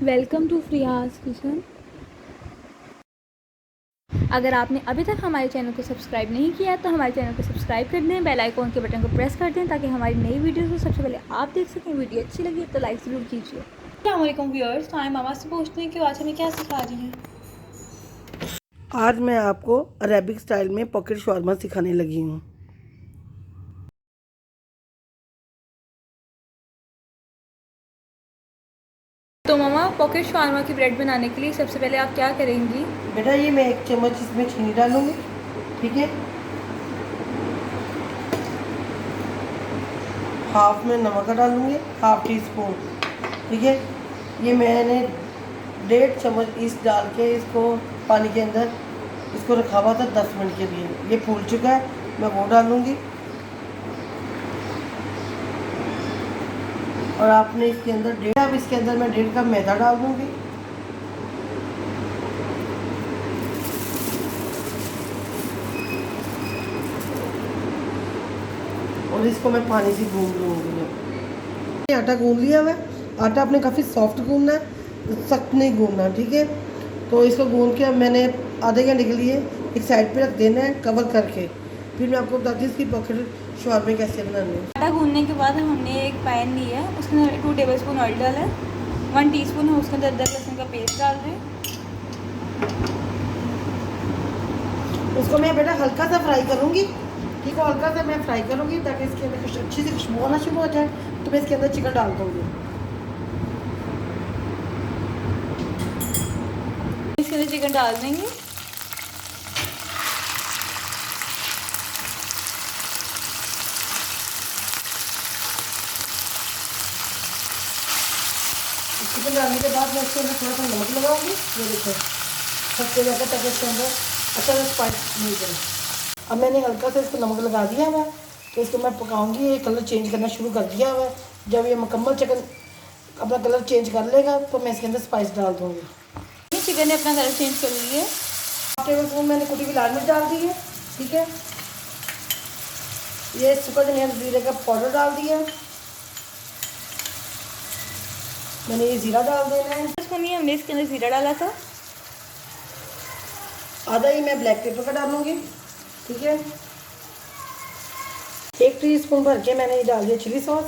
Welcome to फ्रियाज kitchen. अगर आपने अभी तक हमारे चैनल को सब्सक्राइब नहीं किया तो हमारे चैनल को सब्सक्राइब कर दें, बेल आइकॉन के बटन को प्रेस कर दें ताकि हमारी नई वीडियोस को सबसे पहले आप देख सकें। वीडियो अच्छी लगी तो लाइक ज़रूर कीजिए। अस्सलाम वालेकुम व्यूअर्स, तो मामा से पूछते हैं कि आज हमें क्या सिखा रही हैं। आज मैं आपको अरेबिक स्टाइल में पॉकेट शॉर्मा सिखाने लगी हूँ। तो मामा, पॉकेट शवारमा की ब्रेड बनाने के लिए सबसे पहले आप क्या करेंगी? बेटा ये मैं 1 चम्मच इसमें चीनी डालूंगी, ठीक है। हाफ में नमक डालूंगी, हाफ टी स्पून, ठीक है। ये मैंने 1.5 चम्मच ईस्ट डाल के इसको पानी के अंदर इसको रखा हुआ था 10 मिनट के लिए। ये फूल चुका है, मैं वो डालूंगी। और आपने इसके अंदर अब इसके अंदर मैं 1.5 कप मैदा डाल दूंगी। और इसको मैं पानी से गूंद लूँगी। आटा गूंद लिया हुआ है। आटा आपने काफ़ी सॉफ्ट गूंदना है, सख्त नहीं गूंदना, ठीक है। तो इसको गूंद के मैंने आधे घंटे के लिए एक साइड पे रख देना है कवर करके। फिर मैं आपको बताती हूँ इसकी पॉकेट शॉर्मे कैसे बनानी है। आटा गूंदने के बाद हमने एक पैन लिया है, उसके अंदर 2 टेबलस्पून ऑयल डाला है। 1 टीस्पून हम उसके अंदर अदरक लहसुन का पेस्ट डाल रहे हैं। उसको मैं बेटा हल्का सा फ्राई करूँगी, ठीक है। हल्का सा मैं फ्राई करूँगी ताकि इसके अंदर कुछ अच्छी सी खुशबू आना शुरू हो जाए। तो मैं इसके अंदर चिकन डाल दूँगी। इसके अंदर चिकन डाल देंगे। चिकन डालने के बाद मैं इसके अंदर थोड़ा सा नमक लगाऊंगी। ये देखो सबसे ज़्यादा ताकि इसके अंदर अच्छा सा स्पाइस मिल जाए। अब मैंने हल्का सा इसको नमक लगा दिया हुआ है, तो इसको मैं पकाऊंगी। ये कलर चेंज करना शुरू कर दिया हुआ है। जब ये मुकम्मल चिकन अपना कलर चेंज कर लेगा तो मैं इसके अंदर स्पाइस डाल दूँगी। चिकन ने अपना कलर चेंज कर लिया। हाफ टेबल स्पून मैंने कुटी हुई लाल मिर्च डाल दी है, ठीक है। ये सूखा धनिया जीरे का पाउडर डाल दिया। मैंने ये ज़ीरा डाल देना है। हमने इसके अंदर ज़ीरा डाला था। आधा ही मैं ब्लैक पेपर का डालूंगी, ठीक है। 1 टीस्पून भर के मैंने ये डाल दिया चिली सॉस,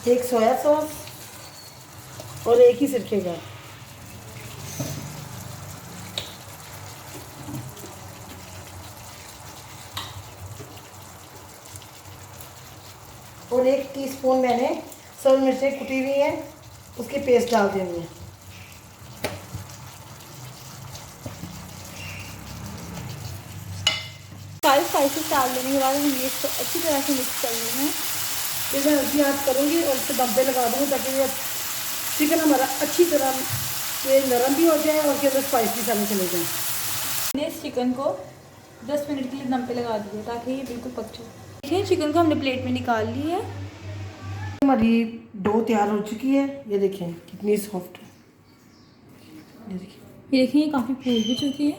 1 सोया सॉस और 1 ही सिरके का। और 1 टीस्पून मैंने सब मिर्चें कुटी हुई हैं, उसकी पेस्ट डाल देनी है। सारे स्पाइसेस डाल देने के बाद हम इसको अच्छी तरह से मिक्स कर लेना है। फिर मैं हल्की आंच करूँगी और इसे दम पे लगा दूँगी ताकि ये चिकन हमारा अच्छी तरह ये नरम भी हो जाए और उसके अंदर स्पाइस भी सारे चले जाए। हमने इस चिकन को 10 मिनट के लिए दम पे लगा दिया ताकि ये बिल्कुल पक जाए। देखिए चिकन को हमने प्लेट में निकाल लिया है। हमारी डो तैयार हो चुकी है। ये देखें कितनी सॉफ्ट है। ये देखिए ये काफ़ी फूल भी चुकी है।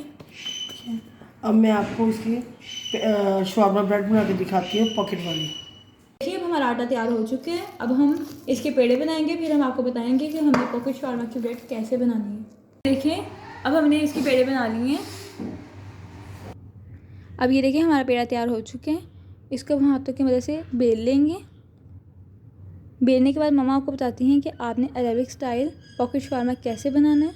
अब मैं आपको इसकी शवारमा ब्रेड बना के दिखाती हूँ, पॉकेट वाली। देखिए अब हमारा आटा तैयार हो चुके हैं। अब हम इसके पेड़े बनाएंगे, फिर हम आपको बताएंगे कि हमें पॉकेट शवारमा की ब्रेड कैसे बनानी है। देखिए अब हमने इसके पेड़े बना लिए हैं। अब ये देखिए हमारा पेड़ा तैयार हो चुके हैं। इसको हम हाथों की मदद से बेल लेंगे। बेलने के बाद मम्मा आपको बताती हैं कि आपने अरेबिक स्टाइल पॉकेट शवारमा कैसे बनाना है।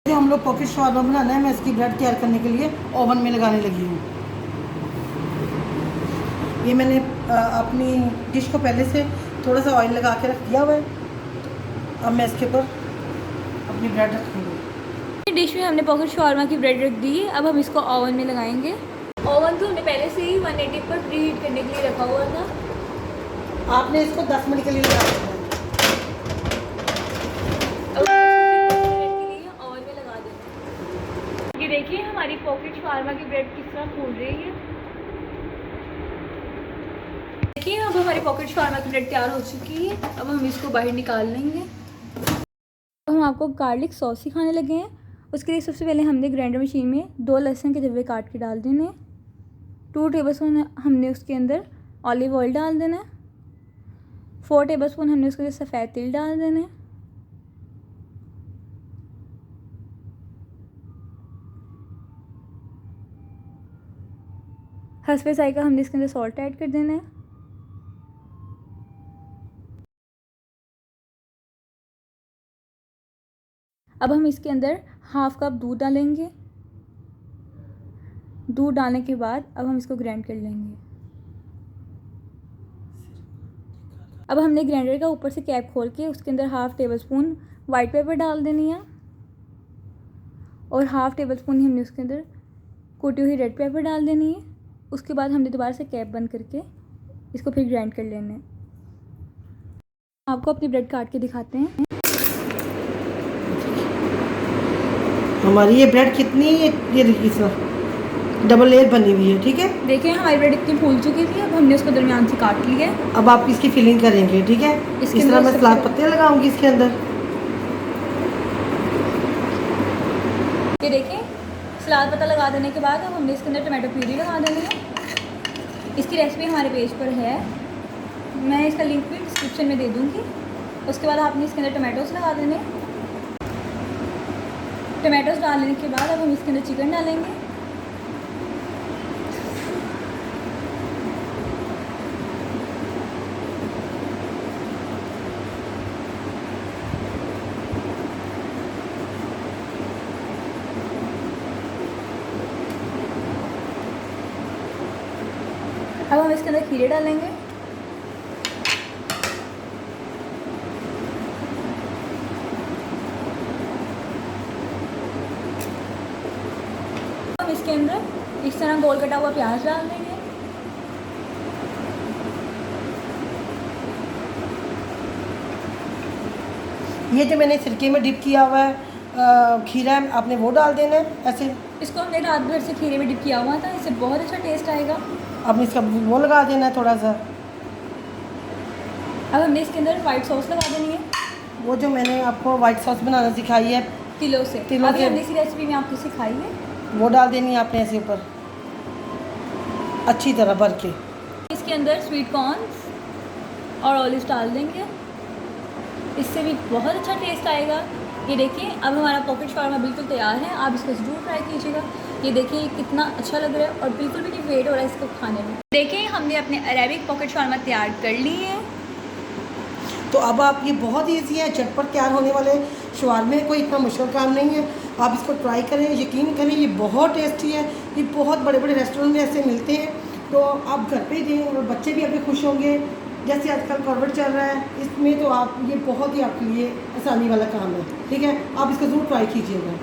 हम लोग पॉकेट शवारमा बनाना है। मैं इसकी ब्रेड तैयार करने के लिए ओवन में लगाने लगी हूँ। ये मैंने अपनी डिश को पहले से थोड़ा सा ऑयल लगा के रख दिया हुआ है। अब मैं इसके ऊपर अपनी ब्रेड रखूँगी। डिश में हमने पॉकेट शवारमा की ब्रेड रख दी है। अब हम इसको ओवन में लगाएंगे। ओवन तो हमने पहले से ही 180 पर प्री हीट करने के लिए रखा हुआ था। आपने इसको 10 मिनट के लिए लगा देना है। ये देखिए हमारी पॉकेट शवारमा की ब्रेड किस तरह फूल रही है। देखिए अब हमारी पॉकेट शवारमा की ब्रेड तैयार हो चुकी है। अब हम इसको बाहर निकाल लेंगे। अब हम आपको गार्लिक सॉस सिखाने लगे हैं। उसके लिए सबसे पहले हमने ग्राइंडर मशीन में 2 लहसुन के धब्बे काट के डाल देने। 2 टेबलस्पून हमने उसके अंदर ऑलिव ऑयल डाल देना है। 4 टेबलस्पून हमने उसके लिए सफ़ेद तिल डाल देने हैं। हस्बे जायका हमने इसके अंदर सॉल्ट ऐड कर देना है। अब हम इसके अंदर 1/2 कप दूध डालेंगे। दूध डालने के बाद अब हम इसको ग्राइंड कर लेंगे। अब हमने ग्राइंडर का ऊपर से कैप खोल के उसके अंदर 1/2 टेबलस्पून वाइट पेपर डाल देनी है और 1/2 टेबलस्पून ही हमने उसके अंदर कुटी हुई रेड पेपर डाल देनी है। उसके बाद हमने दोबारा से कैप बंद करके इसको फिर ग्राइंड कर लेना है। आपको अपनी ब्रेड काट के दिखाते हैं। हमारी ये ब्रेड कितनी ये देखिए सर डबल लेयर बनी हुई है, ठीक है। देखिए हमारी ब्रेड इतनी फूल चुकी थी, अब हमने उसको दरमियान से काट लिया है। अब आप इसकी फिलिंग करेंगे, ठीक है। इस तरह मैं सलाद पत्ते लगाऊंगी इसके अंदर। ये देखिए सलाद पत्ता लगा देने के बाद अब हमने इसके अंदर टमाटो प्यूरी लगा देनी है। इसकी रेसिपी हमारे पेज पर है, मैं इसका लिंक भी डिस्क्रिप्शन में दे दूँगी। उसके बाद आपने इसके अंदर टमाटोज़ लगा देने। टमाटोज़ डालने के बाद अब हम इसके अंदर चिकन डालेंगे। अब हम इसके अंदर खीरे डालेंगे। हम इसके अंदर इस तरह गोल कटा हुआ प्याज डाल देंगे। ये जो मैंने सिरके में डिप किया हुआ है खीरा है, आपने वो डाल देना है ऐसे। इसको हमने रात भर से खीरे में डिप किया हुआ था, इससे बहुत अच्छा टेस्ट आएगा। आपने इसका वो लगा देना है थोड़ा सा। अब हमने इसके अंदर वाइट सॉस लगा देनी है। वो जो मैंने आपको वाइट सॉस बनाना सिखाई है तिलों से, तिलों अभी से। हमने इसी रेसिपी में आपको सिखाई है, वो डाल देनी है आपने ऐसे ऊपर अच्छी तरह भर के। इसके अंदर स्वीट कॉर्न्स और ऑलिव्स डाल देंगे, इससे भी बहुत अच्छा टेस्ट आएगा। ये देखिए अब हमारा पॉकेट शावरमा बिल्कुल तैयार है, आप इसको ज़रूर ट्राई कीजिएगा। ये देखिए कितना अच्छा लग रहा है और बिल्कुल भी नहीं वेट हो रहा है इसको खाने में। देखिए हमने अपने अरेबिक पॉकेट शावरमा तैयार कर ली है। तो अब आप ये बहुत ईजी है, झटपट तैयार होने वाले शवारमे, कोई इतना मुश्किल काम नहीं है। आप इसको ट्राई करें, यकीन करें ये बहुत टेस्टी है। ये बहुत बड़े बड़े रेस्टोरेंट में ऐसे मिलते हैं, तो आप घर पे ही दें और बच्चे भी आपके खुश होंगे। जैसे आजकल कोविड चल रहा है, इसमें तो आप ये बहुत ही आपके लिए आसानी वाला काम है, ठीक है। आप इसको ज़रूर ट्राई कीजिएगा।